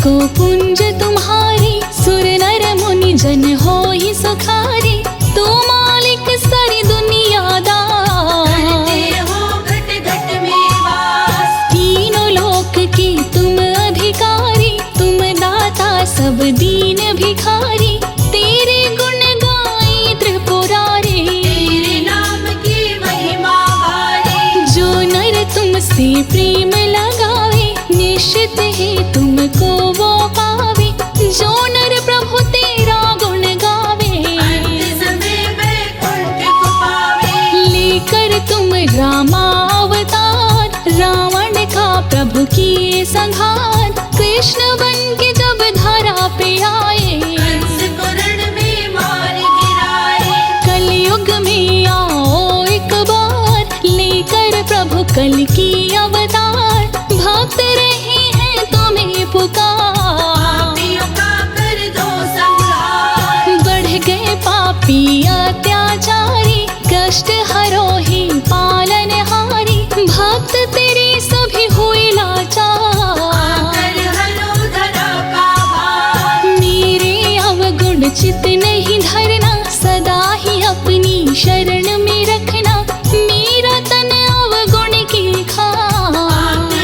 को पुंज तुम्हारी, सुर नर मुनि जन हो ही सुखारी। तू मालिक सारी दुनिया करते हो घट घट में वास, तीनों लोक के तुम अधिकारी। तुम दाता सब दीन भिखारी, तेरे गुण गाए त्रिपुरारी। तेरे नाम की महिमा भारी, जो नर तुमसे प्रेम लगावे, निश्चित ही तुमको वो पावे। जो नर प्रभु तेरा गुण गावे, अंत समय वैकुंठ को पावे। लेकर तुम रामावतार, रावण का प्रभु किए संहार। कृष्ण बन के जब धरा पे आए, कंस को रण में मार गिराए। कलयुग में आओ एक बार, लेकर प्रभु कल की अवतार। भक्त रहे हैं तुम्हें पुकार, पापियों का कर दो संहार। बढ़ गए पापी अत्याचारी, कष्ट हरो ही पालनहारी। भक्त तेरे सभी हुए लाचार, कर हरो धरा का भार। मेरे अवगुण चित नहीं धरना, सदा ही अपनी शरण में रखना। मेरा तन अवगुण की खार,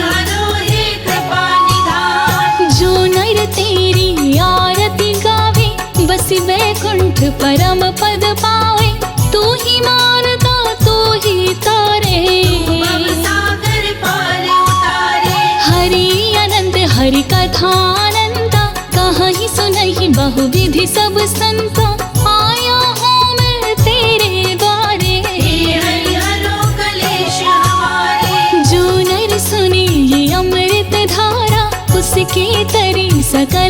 हरो हे कृपा निधान। जो नर तेरी आरती गावे, बस वैकुंठ परम पद पावे। तू ही मारता तू ही तारे, भव सागर पार उतारे। हरि अनंत हरि कथानंता, कहाँ ही सुनहि बहुविधि सब संता। आया हूँ मैं तेरे द्वारे, हे हरि हरो कलेश हमारे। जो नर सुने ये अमृत धारा, उसके तरी सकल